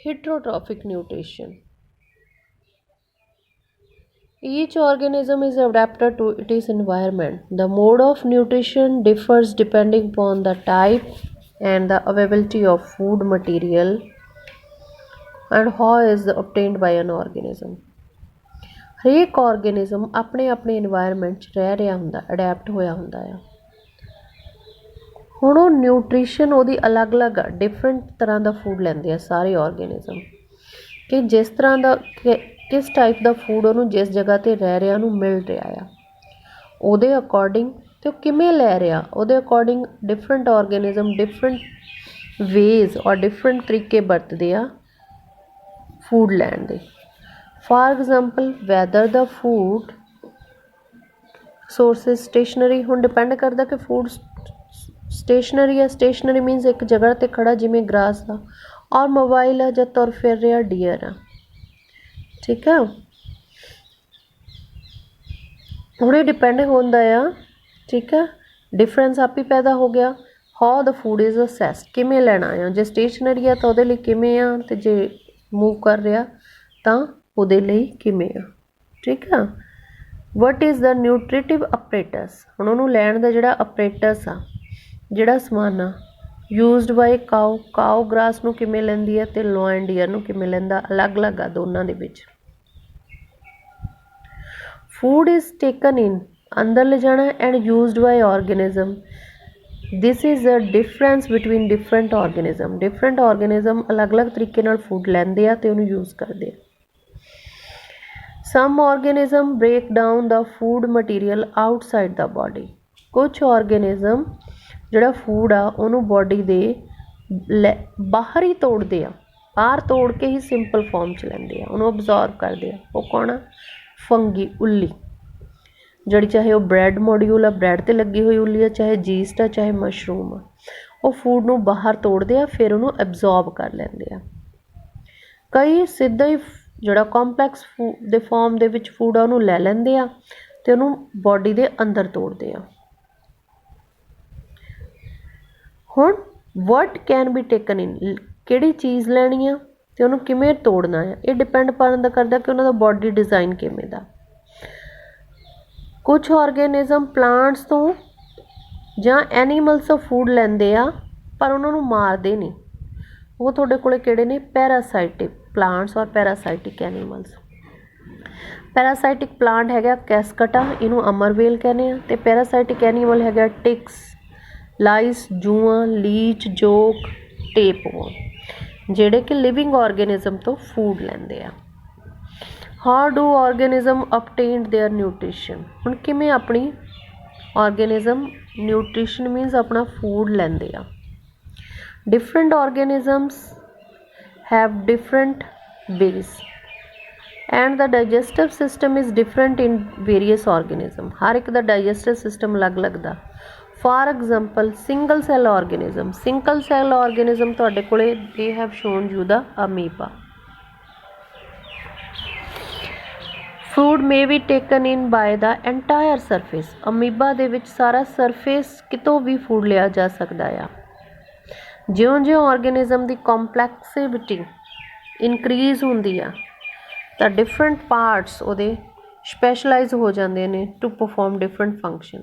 Heterotrophic nutrition. Each organism is adapted to its environment. The mode of nutrition differs depending upon the type and the availability of food material and how is obtained by an organism. ਹਰੇਕ organism ਆਪਣੇ ਆਪਣੇ environment 'ਚ ਰਹਿ ਰਿਹਾ ਹੁੰਦਾ, adapt ਹੋਇਆ ਹੁੰਦਾ ਆ। ਹੁਣ ਉਹ ਨਿਊਟ੍ਰੀਸ਼ਨ ਉਹਦੀ ਅਲੱਗ-ਅਲੱਗ ਆ, ਡਿਫਰੈਂਟ ਤਰ੍ਹਾਂ ਦਾ ਫੂਡ ਲੈਂਦੇ ਆ ਸਾਰੇ ਆਰਗੇਨਿਜ਼ਮ, ਕਿ ਜਿਸ ਤਰ੍ਹਾਂ ਦਾ ਕਿਸ ਟਾਈਪ ਦਾ ਫੂਡ ਉਹਨੂੰ ਜਿਸ ਜਗ੍ਹਾ 'ਤੇ ਰਹਿ ਰਿਹਾ ਉਹਨੂੰ ਮਿਲ ਰਿਹਾ ਆ, ਉਹਦੇ ਅਕੋਰਡਿੰਗ ਅਤੇ ਉਹ ਕਿਵੇਂ ਲੈ ਰਿਹਾ ਉਹਦੇ according different organism different ways ਔਰ ਡਿਫਰੈਂਟ ਤਰੀਕੇ ਵਰਤਦੇ ਆ ਫੂਡ ਲੈਣ ਦੇ। For example weather the food sources stationery, ਹੁਣ ਡਿਪੈਂਡ ਕਰਦਾ ਕਿ ਫੂਡ ਸਟੇਸ਼ਨਰੀ ਆ, ਸਟੇਸ਼ਨਰੀ ਮੀਨਸ ਇੱਕ ਜਗ੍ਹਾ 'ਤੇ ਖੜ੍ਹਾ ਜਿਵੇਂ ਗਰਾਸ ਦਾ, ਔਰ ਮੋਬਾਈਲ ਆ ਜਾਂ ਤੁਰ ਫਿਰ ਰਿਹਾ ਡੀਅਰ ਆ, ਠੀਕ ਆ। ਹੁਣ ਇਹ ਡਿਪੈਂਡ ਹੁੰਦਾ ਆ, ਠੀਕ ਆ, ਡਿਫਰੈਂਸ ਆਪ ਹੀ ਪੈਦਾ ਹੋ ਗਿਆ। ਹਾਊ ਦਾ ਫੂਡ ਇਜ਼ ਅਸੈਸਡ, ਕਿਵੇਂ ਲੈਣਾ ਆ, ਜੇ ਸਟੇਸ਼ਨਰੀ ਆ ਤਾਂ ਉਹਦੇ ਲਈ ਕਿਵੇਂ ਆ, ਅਤੇ ਜੇ ਮੂਵ ਕਰ ਰਿਹਾ ਤਾਂ ਉਹਦੇ ਲਈ ਕਿਵੇਂ ਆ, ਠੀਕ ਆ। ਵਟ ਇਜ਼ ਦਾ ਨਿਊਟ੍ਰੀਟਿਵ ਅਪਰੇਟਸ, ਹੁਣ ਉਹਨੂੰ ਲੈਣ ਦਾ ਜਿਹੜਾ ਅਪਰੇਟਸ ਆ, ਜਿਹੜਾ ਸਮਾਨ ਆ ਯੂਜ਼ਡ ਬਾਈ ਕਾਓ ਗ੍ਰਾਸ ਨੂੰ ਕਿਵੇਂ ਲੈਂਦੀ ਹੈ ਅਤੇ ਲੋਇਨ ਡੀਅਰ ਨੂੰ ਕਿਵੇਂ ਲੈਂਦਾ, ਅਲੱਗ-ਅਲੱਗ ਆ ਦੋਨਾਂ ਦੇ ਵਿੱਚ। ਫੂਡ ਇਜ਼ ਟੇਕਨ ਇਨ, ਅੰਦਰ ਲਿਜਾਣਾ, and used by organism. This is a difference between different organism, different organism ਅਲੱਗ-ਅਲੱਗ ਤਰੀਕੇ ਨਾਲ ਫੂਡ ਲੈਂਦੇ ਆ ਅਤੇ ਉਹਨੂੰ ਯੂਜ਼ ਕਰਦੇ ਆ। ਸਮ ਆਰਗੇਨਿਜ਼ਮ ਬ੍ਰੇਕ ਡਾਊਨ ਦਾ ਫੂਡ ਮਟੀਰੀਅਲ ਆਊਟਸਾਈਡ ਦਾ ਬੋਡੀ, ਕੁਛ ਆਰਗੇਨਿਜ਼ਮ ਜਿਹੜਾ ਫੂਡ ਆ ਉਹਨੂੰ ਬੋਡੀ ਦੇ ਬਾਹਰ ਹੀ ਤੋੜਦੇ ਆ, ਬਾਹਰ ਤੋੜ ਕੇ ਹੀ ਸਿੰਪਲ ਫਾਰਮ 'ਚ ਲੈਂਦੇ ਆ, ਉਹਨੂੰ ਅਬਜ਼ੋਰਵ ਕਰਦੇ ਆ। ਉਹ ਕੌਣ ਆ? ਫੰਗੀ, ਉੱਲੀ, ਜਿਹੜੀ ਚਾਹੇ ਉਹ ਬ੍ਰੈਡ ਮੋਡੀਊਲ ਆ, ਬ੍ਰੈਡ 'ਤੇ ਲੱਗੀ ਹੋਈ ਉੱਲੀ ਆ, ਚਾਹੇ ਜੀਸਟ ਆ, ਚਾਹੇ ਮਸ਼ਰੂਮ ਆ, ਉਹ ਫੂਡ ਨੂੰ ਬਾਹਰ ਤੋੜਦੇ ਆ, ਫਿਰ ਉਹਨੂੰ ਐਬਜ਼ੋਰਬ ਕਰ ਲੈਂਦੇ ਆ। ਕਈ ਸਿੱਧਾ ਹੀ ਜਿਹੜਾ ਕੰਪਲੈਕਸ ਫੂਡ ਦੇ ਫਾਰਮ ਦੇ ਵਿੱਚ ਫੂਡ ਆ ਉਹਨੂੰ ਲੈ ਲੈਂਦੇ ਆ ਅਤੇ ਉਹਨੂੰ ਬੋਡੀ ਦੇ ਅੰਦਰ ਤੋੜਦੇ ਆ। ਹੁਣ ਵਟ ਕੈਨ ਬੀ ਟੇਕਨ ਇਨ, ਕਿਹੜੀ ਚੀਜ਼ ਲੈਣੀ ਆ ਅਤੇ ਉਹਨੂੰ ਕਿਵੇਂ ਤੋੜਨਾ ਆ, ਇਹ ਡਿਪੈਂਡ ਕਰਦਾ ਕਿ ਉਹਨਾਂ ਦਾ ਬੋਡੀ ਡਿਜ਼ਾਈਨ ਕਿਵੇਂ ਦਾ। ਕੁਛ ਆਰਗੇਨਿਜ਼ਮ ਪਲਾਂਟਸ ਤੋਂ ਜਾਂ ਐਨੀਮਲਸ ਤੋਂ ਫੂਡ ਲੈਂਦੇ ਆ ਪਰ ਉਹਨਾਂ ਨੂੰ ਮਾਰਦੇ ਨਹੀਂ, ਉਹ ਤੁਹਾਡੇ ਕੋਲ ਕਿਹੜੇ ਨੇ? ਪੈਰਾਸਾਈਟਿਕ ਪਲਾਂਟਸ ਔਰ ਪੈਰਾਸਾਈਟਿਕ ਐਨੀਮਲਸ। ਪੈਰਾਸਾਈਟਿਕ ਪਲਾਂਟ ਹੈਗਾ ਕੈਸਕਟਾ, ਇਹਨੂੰ ਅਮਰਵੇਲ ਕਹਿੰਦੇ ਆ, ਅਤੇ ਪੈਰਾਸਾਈਟਿਕ ਐਨੀਮਲ ਹੈਗਾ ਟਿਕਸ, ਲਾਈਸ, ਜੂਆਂ, ਲੀਚ, ਜੋਕ, ਟੇਪਵਰਮ, ਜਿਹੜੇ ਕਿ ਲਿਵਿੰਗ ਆਰਗੇਨਿਜ਼ਮ ਤੋਂ ਫੂਡ ਲੈਂਦੇ ਆ। How do organism obtained their nutrition, ਹੁਣ ਕਿਵੇਂ ਆਪਣੀ ਆਰਗੇਨਿਜ਼ਮ ਨਿਊਟ੍ਰੀਸ਼ਨ ਮੀਨਸ ਆਪਣਾ ਫੂਡ ਲੈਂਦੇ ਆ। Different organisms have different ways and the digestive system is different in various organism, ਹਰ ਇੱਕ ਦਾ digestive system ਅਲੱਗ-ਅਲੱਗ ਦਾ। For example single cell organism, single cell organism ਤੁਹਾਡੇ ਕੋਲੇ they have shown you the amoeba. Food may be taken in by the entire surface, amoeba ਦੇ ਵਿੱਚ ਸਾਰਾ ਸਰਫੇਸ ਕਿਤੋਂ ਵੀ ਫੂਡ ਲਿਆ ਜਾ ਸਕਦਾ ਆ। ਜਿਉਂ-ਜਿਉਂ ਆਰਗੇਨਿਜ਼ਮ ਦੀ ਕੰਪਲੈਕਸਿਟੀ ਇਨਕਰੀਜ਼ ਹੁੰਦੀ ਆ ਤਾਂ ਡਿਫਰੈਂਟ ਪਾਰਟਸ ਉਹਦੇ ਸਪੈਸ਼ਲਾਈਜ਼ ਹੋ ਜਾਂਦੇ ਨੇ ਟੂ ਪਰਫੋਰਮ ਡਿਫਰੈਂਟ ਫੰਕਸ਼ਨ।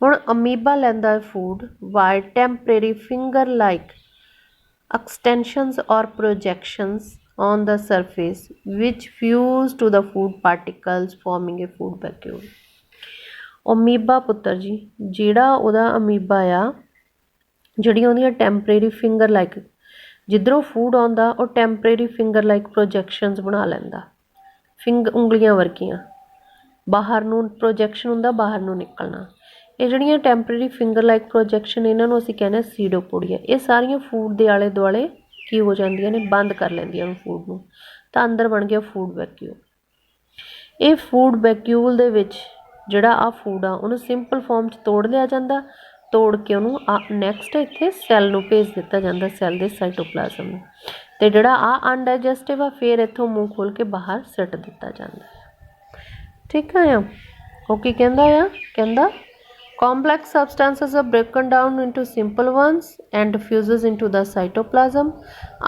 ਹੁਣ ਅਮੀਬਾ ਲੈਂਦਾ food by temporary finger like extensions or projections on the surface which fuse to the food particles forming a food vacuole. Amoeba ਪੁੱਤਰ ਜੀ, ਜਿਹੜਾ ਉਹਦਾ ਅਮੀਬਾ ਆ, ਜਿਹੜੀਆਂ ਉਹਦੀਆਂ ਟੈਂਪਰੇਰੀ ਫਿੰਗਰ ਲਾਈਕ, ਜਿੱਧਰੋਂ ਫੂਡ ਆਉਂਦਾ ਉਹ ਟੈਂਪਰੇਰੀ ਫਿੰਗਰ ਲਾਈਕ ਪ੍ਰੋਜੈਕਸ਼ਨਸ ਬਣਾ ਲੈਂਦਾ, ਉਂਗਲੀਆਂ ਵਰਗੀਆਂ ਬਾਹਰ ਨੂੰ ਪ੍ਰੋਜੈਕਸ਼ਨ ਹੁੰਦਾ, ਬਾਹਰ ਨੂੰ ਨਿਕਲਣਾ। ਇਹ ਜਿਹੜੀਆਂ ਟੈਂਪਰੇਰੀ ਫਿੰਗਰ ਲਾਈਕ ਪ੍ਰੋਜੈਕਸ਼ਨ, ਇਹਨਾਂ ਨੂੰ ਅਸੀਂ ਕਹਿੰਦੇ ਹਾਂ ਸੀਡੋਪੋਡੀਆ। ਇਹ ਸਾਰੀਆਂ ਫੂਡ ਦੇ ਆਲੇ ਦੁਆਲੇ ਕੀ ਹੋ ਜਾਂਦੀਆਂ ਨੇ? ਬੰਦ ਕਰ ਲੈਂਦੀਆਂ ਨੇ ਫੂਡ ਨੂੰ, ਤਾਂ ਅੰਦਰ ਬਣ ਗਿਆ ਫੂਡ ਵੈਕਿਊਲ। ਇਹ ਫੂਡ ਵੈਕਿਊਲ ਦੇ ਵਿੱਚ ਜਿਹੜਾ ਆਹ ਫੂਡ ਆ ਉਹਨੂੰ ਸਿੰਪਲ ਫਾਰਮ 'ਚ ਤੋੜ ਲਿਆ ਜਾਂਦਾ, ਤੋੜ ਕੇ ਉਹਨੂੰ ਨੈਕਸਟ ਇੱਥੇ ਸੈੱਲ ਨੂੰ ਭੇਜ ਦਿੱਤਾ ਜਾਂਦਾ, ਸੈੱਲ ਦੇ ਸਾਈਟੋਪਲਾਜ਼ਮ ਨੂੰ, ਅਤੇ ਜਿਹੜਾ ਆਹ ਅਨਡਾਈਜੈਸਟਿਵ ਆ ਫਿਰ ਇੱਥੋਂ ਮੂੰਹ ਖੋਲ੍ਹ ਕੇ ਬਾਹਰ ਸੁੱਟ ਦਿੱਤਾ ਜਾਂਦਾ। ਠੀਕ ਆ। ਉਹ ਕੀ ਕਹਿੰਦਾ ਆ? ਕਹਿੰਦਾ Complex substances are broken down into simple ones and diffuses into the cytoplasm.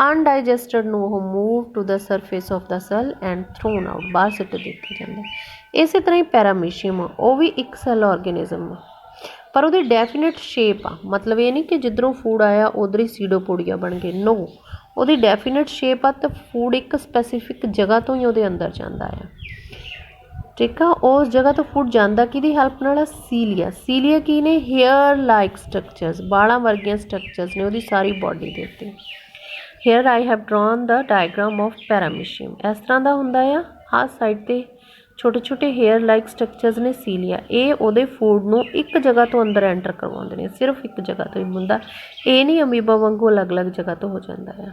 Undigested ਨੂੰ ਉਹ move to the surface of the cell and thrown out, ਬਾਹਰ ਸਿੱਟ ਦਿੱਤਾ ਜਾਂਦਾ। ਇਸੇ ਤਰ੍ਹਾਂ ਹੀ ਪੈਰਾਮੀਸ਼ੀਅਮ ਉਹ ਵੀ ਇੱਕ ਸੈੱਲ ਆਰਗੇਨਿਜ਼ਮ ਆ, ਪਰ ਉਹਦੀ ਡੈਫੀਨੇਟ ਸ਼ੇਪ ਆ। ਮਤਲਬ ਇਹ ਨਹੀਂ ਕਿ ਜਿੱਧਰੋਂ ਫੂਡ ਆਇਆ ਉਧਰ ਹੀ ਸੀਡੋਪੋਡੀਆ ਬਣ ਗਏ, ਨੋ, ਉਹਦੀ ਡੈਫੀਨੇਟ ਸ਼ੇਪ ਆ ਅਤੇ ਫੂਡ ਇੱਕ ਸਪੈਸੀਫਿਕ ਜਗ੍ਹਾ ਤੋਂ ਹੀ ਉਹਦੇ ਅੰਦਰ ਜਾਂਦਾ ਆ। ਠੀਕ ਆ, ਉਸ ਜਗ੍ਹਾ ਤੋਂ ਫੂਡ ਜਾਂਦਾ ਕਿਹਦੀ ਹੈਲਪ ਨਾਲ? ਸੀਲੀਆ। ਸੀਲੀਆ ਕੀ ਨੇ? ਹੇਅਰ ਲਾਈਕ ਸਟਰਕਚਰਸ, ਬਾਲਾਂ ਵਰਗੀਆਂ ਸਟਰਕਚਰਸ ਨੇ ਉਹਦੀ ਸਾਰੀ ਬੋਡੀ ਦੇ ਉੱਤੇ। Here I have drawn the diagram of paramecium, ਇਸ ਤਰ੍ਹਾਂ ਦਾ ਹੁੰਦਾ ਆ। ਆਹ ਸਾਈਡ 'ਤੇ ਛੋਟੇ ਛੋਟੇ ਹੇਅਰ ਲਾਈਕ ਸਟਰਕਚਰਸ ਨੇ ਸੀਲੀਆ, ਇਹ ਉਹਦੇ ਫੂਡ ਨੂੰ ਇੱਕ ਜਗ੍ਹਾ ਤੋਂ ਅੰਦਰ ਐਂਟਰ ਕਰਵਾਉਂਦੇ ਨੇ, ਸਿਰਫ ਇੱਕ ਜਗ੍ਹਾ ਤੋਂ ਹੀ ਹੁੰਦਾ, ਇਹ ਨਹੀਂ ਅਮੀਬਾ ਵਾਂਗੂ ਅਲੱਗ-ਅਲੱਗ ਜਗ੍ਹਾ ਤੋਂ ਹੋ ਜਾਂਦਾ ਆ।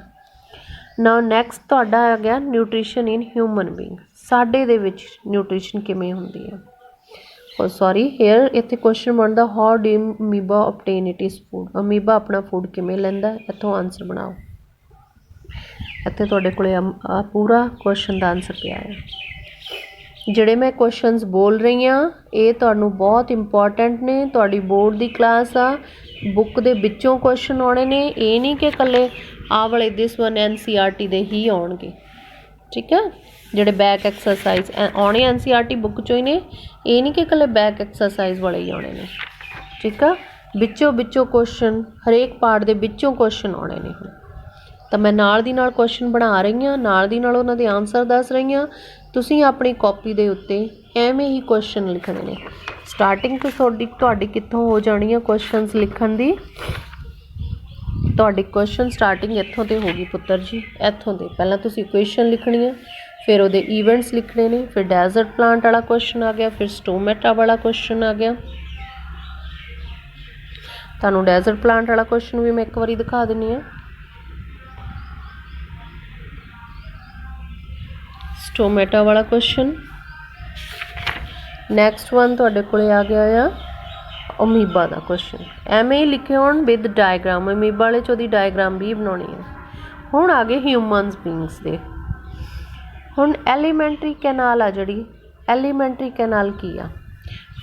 ਨਾਓ ਨੈਕਸਟ ਤੁਹਾਡਾ ਆ ਗਿਆ ਨਿਊਟ੍ਰੀਸ਼ਨ ਇਨ ਹਿਊਮਨ ਬੀਇੰਗ, ਸਾਡੇ ਦੇ ਵਿੱਚ ਨਿਊਟ੍ਰੀਸ਼ਨ ਕਿਵੇਂ ਹੁੰਦੀ ਹੈ। ਸੌਰੀ ਹੇਅਰ ਇੱਥੇ ਕੁਐਸਚਨ ਬਣਦਾ how the amoeba obtain it is food, amoeba ਆਪਣਾ ਫੂਡ ਕਿਵੇਂ ਲੈਂਦਾ, ਇੱਥੋਂ ਆਨਸਰ ਬਣਾਓ। ਇੱਥੇ ਤੁਹਾਡੇ ਕੋਲ ਪੂਰਾ ਕੁਐਸਚਨ ਦਾ ਆਨਸਰ ਪਿਆ ਹੈ। ਜਿਹੜੇ ਮੈਂ ਕੁਐਸਚਨਸ ਬੋਲ ਰਹੀ ਹਾਂ ਇਹ ਤੁਹਾਨੂੰ ਬਹੁਤ ਇੰਪੋਰਟੈਂਟ ਨੇ, ਤੁਹਾਡੀ ਬੋਰਡ ਦੀ ਕਲਾਸ ਆ, ਬੁੱਕ ਦੇ ਵਿੱਚੋਂ ਕੁਐਸਚਨ ਆਉਣੇ ਨੇ, ਇਹ ਨਹੀਂ ਕਿ ਇਕੱਲੇ ਆਹ ਵਾਲੇ ਦਿਸ ਵਨ NCERT ਦੇ ਹੀ ਆਉਣਗੇ। ਠੀਕ ਆ, ਜਿਹੜੇ ਬੈਕ ਐਕਸਰਸਾਈਜ਼ ਆਉਣੇ NCERT ਬੁੱਕ 'ਚੋਂ ਹੀ ਨੇ, ਇਹ ਨਹੀਂ ਕਿ ਇਕੱਲੇ ਬੈਕ ਐਕਸਰਸਾਈਜ਼ ਵਾਲੇ ਹੀ ਆਉਣੇ ਨੇ। ਠੀਕ ਆ, ਵਿੱਚੋਂ ਕੁਐਸਚਨ ਹਰੇਕ ਪਾਰਟ ਦੇ ਵਿੱਚੋਂ ਕੁਐਸਚਨ ਆਉਣੇ ਨੇ। ਤਾਂ ਮੈਂ ਨਾਲ ਦੀ ਨਾਲ ਕੁਐਸਚਨ ਬਣਾ ਰਹੀ ਹਾਂ, ਨਾਲ ਦੀ ਨਾਲ ਉਹਨਾਂ ਦੇ ਆਨਸਰ ਦੱਸ ਰਹੀ ਹਾਂ। ਤੁਸੀਂ ਆਪਣੀ ਕਾਪੀ ਦੇ ਉੱਤੇ ਐਵੇਂ ਹੀ ਕੁਐਸਚਨ ਲਿਖਣੇ ਨੇ। ਸਟਾਰਟਿੰਗ ਤੋਂ ਤੁਹਾਡੀ ਕਿੱਥੋਂ ਹੋ ਜਾਣੀ ਆ ਕੁਐਸਚਨਸ ਲਿਖਣ ਦੀ? ਤੁਹਾਡੀ ਕੁਐਸਚਨ ਸਟਾਰਟਿੰਗ ਇੱਥੋਂ 'ਤੇ ਹੋ ਗਈ ਪੁੱਤਰ ਜੀ, ਇੱਥੋਂ 'ਤੇ ਪਹਿਲਾਂ ਤੁਸੀਂ ਇਕੁਏਸ਼ਨ ਲਿਖਣੀ ਆ, ਫਿਰ ਉਹਦੇ ਈਵੈਂਟਸ ਲਿਖਣੇ ਨੇ, ਫਿਰ ਡੈਜ਼ਰਟ ਪਲਾਂਟ ਵਾਲਾ ਕੁਐਸਚਨ ਆ ਗਿਆ, ਫਿਰ ਸਟੋਮੇਟਾ ਵਾਲਾ ਕੁਐਸਚਨ ਆ ਗਿਆ। ਤੁਹਾਨੂੰ ਡੈਜ਼ਰਟ ਪਲਾਂਟ ਵਾਲਾ ਕੁਐਸਚਨ ਵੀ ਮੈਂ ਇੱਕ ਵਾਰੀ ਦਿਖਾ ਦਿੰਦੀ ਹਾਂ। ਸਟੋਮੇਟਾ ਵਾਲਾ ਕੁਐਸਚਨ। ਨੈਕਸਟ ਵਨ ਤੁਹਾਡੇ ਕੋਲ ਆ ਗਿਆ ਆ ਅਮੀਬਾ ਦਾ ਕੁਐਸਚਨ, ਐਵੇਂ ਹੀ ਲਿਖੇ ਹੋਣ ਵਿਦ ਡਾਇਗਰਾਮ, ਅਮੀਬਾ ਵਾਲੇ 'ਚ ਉਹਦੀ ਡਾਇਗਰਾਮ ਵੀ ਬਣਾਉਣੀ ਹੈ। ਹੁਣ ਆ ਗਏ ਹਿਊਮਨਸ ਬੀਇੰਗਸ ਦੇ। ਹੁਣ ਐਲੀਮੈਂਟਰੀ ਕੈਨਾਲ ਆ, ਜਿਹੜੀ ਐਲੀਮੈਂਟਰੀ ਕੈਨਾਲ ਕੀ ਆ?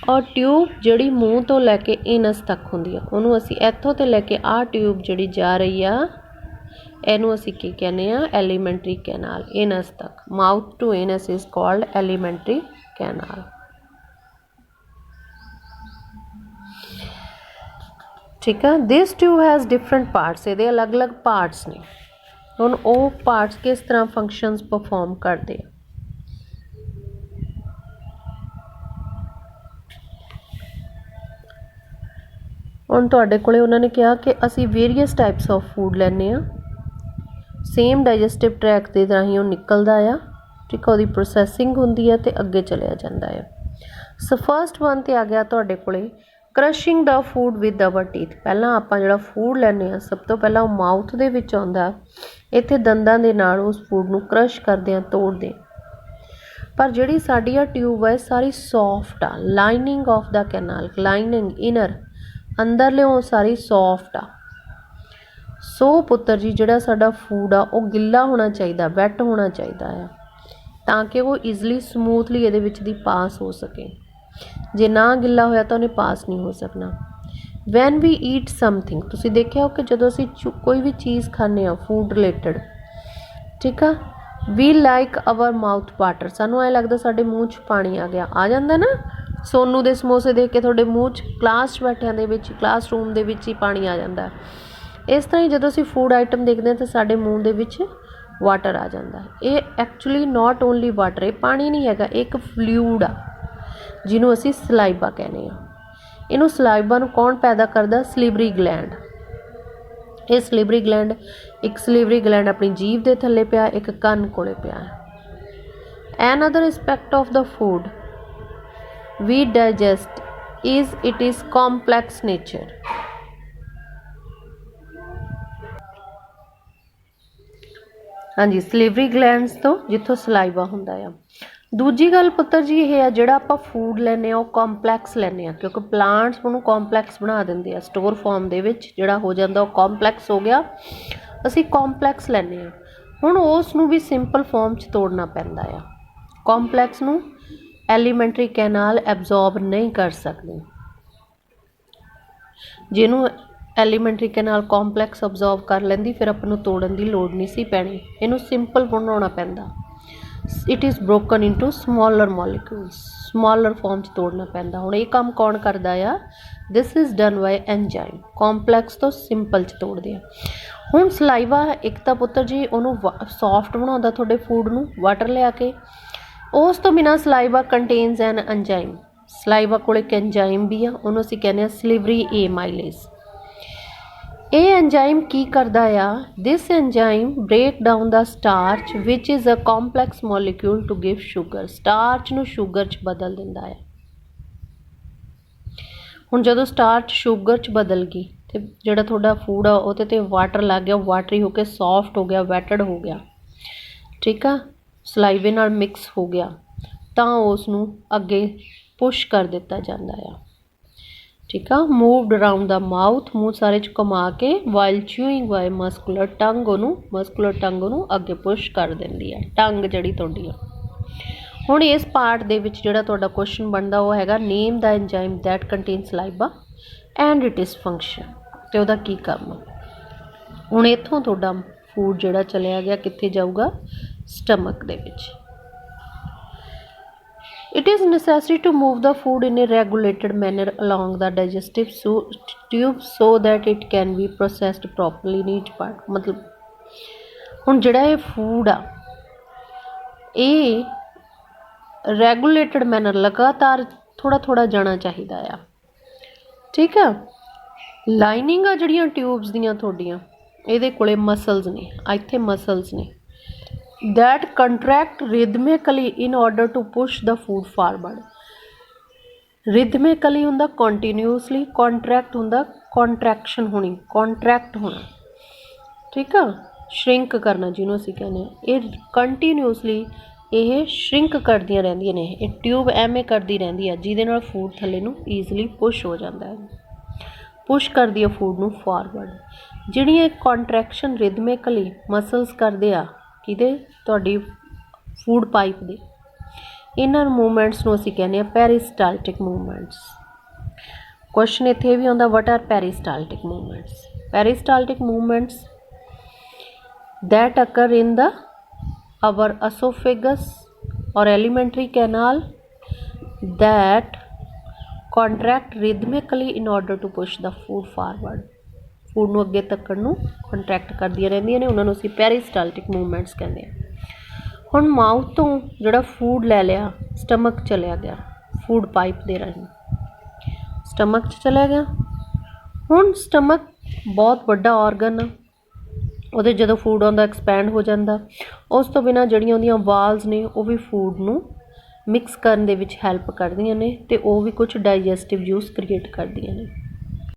ਔਰ ਟਿਊਬ ਜਿਹੜੀ ਮੂੰਹ ਤੋਂ ਲੈ ਕੇ ਇਨਸ ਤੱਕ ਹੁੰਦੀ ਆ, ਉਹਨੂੰ ਅਸੀਂ ਇੱਥੋਂ ਤੋਂ ਲੈ ਕੇ ਆਹ ਟਿਊਬ ਜਿਹੜੀ ਜਾ ਰਹੀ ਆ ਇਹਨੂੰ ਅਸੀਂ ਕੀ ਕਹਿੰਦੇ ਆ? ਐਲੀਮੈਂਟਰੀ ਕੈਨਾਲ, ਇਨਸ ਤੱਕ। Mouth to anus is called alimentary canal. ਠੀਕ ਆ, this tube has different parts, ਇਹਦੇ ਅਲੱਗ-ਅਲੱਗ ਪਾਰਟਸ ਨੇ। ਹੁਣ ਉਹ ਪਾਰਟਸ ਕਿਸ ਤਰ੍ਹਾਂ ਫੰਕਸ਼ਨਸ ਪਰਫੋਰਮ ਕਰਦੇ ਆ? ਹੁਣ ਤੁਹਾਡੇ ਕੋਲੇ ਉਹਨਾਂ ਨੇ ਕਿਹਾ ਕਿ ਅਸੀਂ ਵੇਰੀਅਸ ਟਾਈਪਸ ਆਫ ਫੂਡ ਲੈਂਦੇ ਹਾਂ, ਸੇਮ ਡਾਈਜੈਸਟਿਵ ਟਰੈਕਟ ਦੇ ਰਾਹੀਂ ਉਹ ਨਿਕਲਦਾ ਆ। ਠੀਕ ਆ, ਉਹਦੀ ਪ੍ਰੋਸੈਸਿੰਗ ਹੁੰਦੀ ਹੈ ਅਤੇ ਅੱਗੇ ਚਲਿਆ ਜਾਂਦਾ ਹੈ। ਸੋ ਫਸਟ ਵਨ 'ਤੇ ਆ ਗਿਆ ਤੁਹਾਡੇ ਕੋਲੇ ਕਰਸ਼ਿੰਗ ਦਾ ਫੂਡ ਵਿਦ ਅਵਰ ਟੀਥ। ਪਹਿਲਾਂ ਆਪਾਂ ਜਿਹੜਾ ਫੂਡ ਲੈਂਦੇ ਹਾਂ ਸਭ ਤੋਂ ਪਹਿਲਾਂ ਉਹ ਮਾਊਥ ਦੇ ਵਿੱਚ ਆਉਂਦਾ, ਇੱਥੇ ਦੰਦਾਂ ਦੇ ਨਾਲ ਉਸ ਫੂਡ ਨੂੰ ਕਰਸ਼ ਕਰਦੇ ਹਾਂ, ਤੋੜਦੇ। ਪਰ ਜਿਹੜੀ ਸਾਡੀ ਆ ਟਿਊਬ ਹੈ ਸਾਰੀ ਸੌਫਟ ਆ, lining of the canal, lining inner ਅੰਦਰਲਿਓ ਸਾਰੀ ਸੌਫਟ ਆ। ਸੋ ਪੁੱਤਰ ਜੀ ਜਿਹੜਾ ਸਾਡਾ ਫੂਡ ਆ ਉਹ ਗਿੱਲਾ ਹੋਣਾ ਚਾਹੀਦਾ, ਵੈਟ ਹੋਣਾ ਚਾਹੀਦਾ ਆ, ਤਾਂ ਕਿ ਉਹ ਈਜ਼ਲੀ ਸਮੂਥਲੀ ਇਹਦੇ ਵਿੱਚ ਦੀ ਪਾਸ ਹੋ ਸਕੇ। ਜੇ ਨਾ ਗਿੱਲਾ ਹੋਇਆ ਤਾਂ ਉਹਨੇ ਪਾਸ ਨਹੀਂ ਹੋ ਸਕਣਾ। ਵੈਨ ਵੀ ਈਟ ਸਮਥਿੰਗ, ਤੁਸੀਂ ਦੇਖਿਆ ਹੋ ਕਿ ਜਦੋਂ ਅਸੀਂ ਕੋਈ ਵੀ ਚੀਜ਼ ਖਾਂਦੇ ਹਾਂ ਫੂਡ ਰਿਲੇਟਡ, ਠੀਕ ਆ, ਵੀ ਲਾਈਕ ਅਵਰ ਮਾਊਥ ਵਾਟਰ, ਸਾਨੂੰ ਐਂ ਲੱਗਦਾ ਸਾਡੇ ਮੂੰਹ 'ਚ ਪਾਣੀ ਆ ਗਿਆ, ਆ ਜਾਂਦਾ ਨਾ। ਸੋਨੂ ਦੇ ਸਮੋਸੇ ਦੇਖ ਕੇ ਤੁਹਾਡੇ ਮੂੰਹ 'ਚ ਕਲਾਸ 'ਚ ਬੈਠਿਆਂ ਦੇ ਵਿੱਚ, ਕਲਾਸ ਰੂਮ ਦੇ ਵਿੱਚ ਹੀ ਪਾਣੀ ਆ ਜਾਂਦਾ। ਇਸ ਤਰ੍ਹਾਂ ਹੀ ਜਦੋਂ ਅਸੀਂ ਫੂਡ ਆਈਟਮ ਦੇਖਦੇ ਹਾਂ ਤਾਂ ਸਾਡੇ ਮੂੰਹ ਦੇ ਵਿੱਚ ਵਾਟਰ ਆ ਜਾਂਦਾ। ਇਹ ਐਕਚੁਅਲੀ ਨਾਟ ਓਨਲੀ ਵਾਟਰ, ਇਹ ਪਾਣੀ ਨਹੀਂ ਹੈਗਾ, ਇਹ ਇੱਕ ਫਲੂਇਡ ਆ ਜਿਹਨੂੰ ਅਸੀਂ ਸਲਾਈਵਾ ਕਹਿੰਦੇ ਹਾਂ। ਇਹਨੂੰ ਸਲਾਈਵਾ ਨੂੰ ਕੌਣ ਪੈਦਾ ਕਰਦਾ? ਸਲੀਵਰੀ ਗਲੈਂਡ। ਇਹ ਸਲੀਵਰੀ ਗਲੈਂਡ, ਇੱਕ ਸਲੀਵਰੀ ਗਲੈਂਡ ਆਪਣੀ ਜੀਭ ਦੇ ਥੱਲੇ ਪਿਆ, ਇੱਕ ਕੰਨ ਕੋਲੇ ਪਿਆ। Another aspect of the food we digest is it is complex nature। ਹਾਂਜੀ, ਸਲੀਵਰੀ ਗਲੈਂਡਸ ਤੋਂ ਜਿੱਥੋਂ ਸਲਾਈਵਾ ਹੁੰਦਾ ਆ। ਦੂਜੀ ਗੱਲ ਪੁੱਤਰ ਜੀ ਇਹ ਆ ਜਿਹੜਾ ਆਪਾਂ ਫੂਡ ਲੈਂਦੇ ਹਾਂ ਉਹ ਕੰਪਲੈਕਸ ਲੈਂਦੇ ਹਾਂ, ਕਿਉਂਕਿ ਪਲਾਂਟਸ ਉਹਨੂੰ ਕੰਪਲੈਕਸ ਬਣਾ ਦਿੰਦੇ ਆ, ਸਟੋਰ ਫਾਰਮ ਦੇ ਵਿੱਚ ਜਿਹੜਾ ਹੋ ਜਾਂਦਾ ਉਹ ਕੰਪਲੈਕਸ ਹੋ ਗਿਆ, ਅਸੀਂ ਕੰਪਲੈਕਸ ਲੈਂਦੇ ਹਾਂ। ਹੁਣ ਉਸ ਨੂੰ ਵੀ ਸਿੰਪਲ ਫਾਰਮ 'ਚ ਤੋੜਨਾ ਪੈਂਦਾ ਆ। ਕੰਪਲੈਕਸ ਨੂੰ ਐਲੀਮੈਂਟਰੀ ਕੈਨਾਲ ਐਬਜ਼ੋਰਬ ਨਹੀਂ ਕਰ ਸਕਦੇ। ਜਿਹਨੂੰ ਐਲੀਮੈਂਟਰੀ ਕੈਨਾਲ ਕੰਪਲੈਕਸ ਅਬਜ਼ੋਰਬ ਕਰ ਲੈਂਦੀ, ਫਿਰ ਆਪਾਂ ਨੂੰ ਤੋੜਨ ਦੀ ਲੋੜ ਨਹੀਂ ਸੀ ਪੈਣੀ, ਇਹਨੂੰ ਸਿੰਪਲ ਬਣਾਉਣਾ ਪੈਂਦਾ। It is broken into smaller molecules, smaller form 'ਚ ਤੋੜਨਾ ਪੈਂਦਾ। ਹੁਣ ਇਹ ਕੰਮ ਕੌਣ ਕਰਦਾ ਆ? This is done by enzyme, complex ਤੋਂ ਸਿੰਪਲ 'ਚ ਤੋੜਦੇ ਆ। ਹੁਣ ਸਲਾਈਵਾ ਇੱਕ ਤਾਂ ਪੁੱਤਰ ਜੀ ਉਹਨੂੰ ਸੌਫਟ ਬਣਾਉਂਦਾ ਤੁਹਾਡੇ ਫੂਡ ਨੂੰ ਵਾਟਰ ਲਿਆ ਕੇ। ਉਸ ਤੋਂ ਬਿਨਾਂ ਸਲਾਈਵਾ ਕੰਟੇਨਸ ਐਨ ਐਂਜ਼ਾਈਮ, ਸਲਾਈਵਾ ਕੋਲ ਇੱਕ ਐਂਜ਼ਾਈਮ ਵੀ ਆ, ਉਹਨੂੰ ਅਸੀਂ ਕਹਿੰਦੇ ਹਾਂ ਸਲਿਵਰੀ ਏਮਾਈਲੇਜ਼। ਇਹ ਐਂਜ਼ਾਈਮ ਕੀ ਕਰਦਾ ਆ? This enzyme break down the starch which is a complex molecule to give sugar, starch ਨੂੰ ਸ਼ੂਗਰ 'ਚ ਬਦਲ ਦਿੰਦਾ ਆ। ਹੁਣ ਜਦੋਂ ਸਟਾਰਚ ਸ਼ੂਗਰ 'ਚ ਬਦਲ ਗਈ ਅਤੇ ਜਿਹੜਾ ਤੁਹਾਡਾ ਫੂਡ ਆ ਉਹਦੇ 'ਤੇ ਵਾਟਰ ਲੱਗ ਗਿਆ, ਵਾਟਰੀ ਹੋ ਕੇ ਸੌਫਟ ਹੋ ਗਿਆ, ਵੈਟਡ ਹੋ ਗਿਆ, ਠੀਕ ਆ, ਸਲਾਈਵੇ ਨਾਲ ਮਿਕਸ ਹੋ ਗਿਆ, ਤਾਂ ਉਸ ਨੂੰ ਅੱਗੇ ਪੁਸ਼ ਕਰ ਦਿੱਤਾ ਜਾਂਦਾ ਆ, ਠੀਕ ਆ। ਮੂਵਡ ਅਰਾਊਂਡ ਦਾ ਮਾਊਥ, ਮੂੰਹ ਸਾਰੇ 'ਚ ਘੁਮਾ ਕੇ, ਵਾਈਲ ਚਿਊਇੰਗ ਬਾਏ ਮਸਕੂਲਰ ਟੰਗ, ਮਸਕੂਲਰ ਟੰਗ ਉਹਨੂੰ ਅੱਗੇ ਪੁਸ਼ ਕਰ ਦਿੰਦੀ ਹੈ, ਟੰਗ ਜਿਹੜੀ ਤੁਹਾਡੀ ਆ। ਹੁਣ ਇਸ ਪਾਰਟ ਦੇ ਵਿੱਚ ਜਿਹੜਾ ਤੁਹਾਡਾ ਕੁਐਸਚਨ ਬਣਦਾ ਉਹ ਹੈਗਾ name the enzyme that contain saliva and it is function, ਅਤੇ ਉਹਦਾ ਕੀ ਕੰਮ ਆ। ਹੁਣ ਇੱਥੋਂ ਤੁਹਾਡਾ ਫੂਡ ਜਿਹੜਾ ਚਲਿਆ ਗਿਆ ਕਿੱਥੇ ਜਾਊਗਾ? ਸਟਮਕ ਦੇ ਵਿੱਚ। It is necessary to move the food in a regulated manner along the digestive tube so that it can be processed properly in each part। मतलब ਹੁਣ ਜਿਹੜਾ ਇਹ ਫੂਡ ਆ ਇਹ ਰੈਗੂਲੇਟਡ ਮੈਨਰ, ਲਗਾਤਾਰ ਥੋੜ੍ਹਾ ਥੋੜ੍ਹਾ ਜਾਣਾ ਚਾਹੀਦਾ ਆ, ਠੀਕ ਆ। ਲਾਈਨਿੰਗ ਆ ਜਿਹੜੀਆਂ ਟਿਊਬਸ ਦੀਆਂ ਤੁਹਾਡੀਆਂ, ਇਹਦੇ ਕੋਲੇ ਮਸਲਸ ਨੇ, ਇੱਥੇ ਮਸਲਸ ਨੇ that contract rhythmically in order to push the food forward। rhythmically ਹੁੰਦਾ continuously, contract ਹੁੰਦਾ contraction ਹੋਣੀ, contract ਹੋਣਾ, ਠੀਕ ਆ, shrink ਕਰਨਾ ਜਿਹਨੂੰ ਅਸੀਂ ਕਹਿੰਦੇ ਹਾਂ। ਇਹ continuously ਇਹ shrink ਕਰਦੀਆਂ ਰਹਿੰਦੀਆਂ ਨੇ, ਇਹ ਟਿਊਬ ਐਵੇਂ ਕਰਦੀ ਰਹਿੰਦੀ ਆ ਜਿਹਦੇ ਨਾਲ ਫੂਡ ਥੱਲੇ ਨੂੰ ਈਜ਼ਲੀ ਪੁਸ਼ ਹੋ ਜਾਂਦਾ ਹੈ, ਪੁਸ਼ ਕਰਦੀ ਆ ਫੂਡ ਨੂੰ ਫਾਰਵਰਡ। ਜਿਹੜੀਆਂ ਇਹ ਕੰਟਰੈਕਸ਼ਨ ਰਿਦਮਿਕਲੀ ਮਸਲਸ ਕਰਦੇ ਆ ਕਿਹਦੇ? ਤੁਹਾਡੀ ਫੂਡ ਪਾਈਪ ਦੇ, ਇਹਨਾਂ ਮੂਵਮੈਂਟਸ ਨੂੰ ਅਸੀਂ ਕਹਿੰਦੇ ਹਾਂ ਪੈਰੀਸਟਾਲਟਿਕ ਮੂਵਮੈਂਟਸ। ਕੁਐਸਚਨ ਇੱਥੇ ਵੀ ਆਉਂਦਾ what are peristaltic movements? Peristaltic movements that occur in the our esophagus or alimentary canal that contract rhythmically in order to push the food forward। Food ਨੂੰ ਅੱਗੇ ਤੱਕਣ ਨੂੰ ਕੰਟਰੈਕਟ ਕਰਦੀਆਂ ਰਹਿੰਦੀਆਂ ਨੇ, ਉਹਨਾਂ ਨੂੰ ਅਸੀਂ ਪੈਰੀਸਟਾਲਟਿਕ ਮੂਵਮੈਂਟਸ ਕਹਿੰਦੇ ਹਾਂ। ਹੁਣ ਮਾਊਥ ਤੋਂ ਜਿਹੜਾ ਫੂਡ ਲੈ ਲਿਆ ਸਟਮਕ ਚਲਿਆ ਗਿਆ, ਫੂਡ ਪਾਈਪ ਦੇ ਰਾਹੀਂ ਸਟਮਕ 'ਚ ਚਲਿਆ ਗਿਆ। ਹੁਣ ਸਟਮਕ ਬਹੁਤ ਵੱਡਾ ਔਰਗਨ ਆ, ਉਹਦੇ ਜਦੋਂ ਫੂਡ ਆਉਂਦਾ ਐਕਸਪੈਂਡ ਹੋ ਜਾਂਦਾ। ਉਸ ਤੋਂ ਬਿਨਾਂ ਜਿਹੜੀਆਂ ਉਹਦੀਆਂ ਵਾਲਸ ਨੇ ਉਹ ਵੀ ਫੂਡ ਨੂੰ ਮਿਕਸ ਕਰਨ ਦੇ ਵਿੱਚ ਹੈਲਪ ਕਰਦੀਆਂ ਨੇ, ਅਤੇ ਉਹ ਵੀ ਕੁਛ ਡਾਈਜੈਸਟਿਵ ਜੂਸ ਕ੍ਰੀਏਟ ਕਰਦੀਆਂ ਨੇ।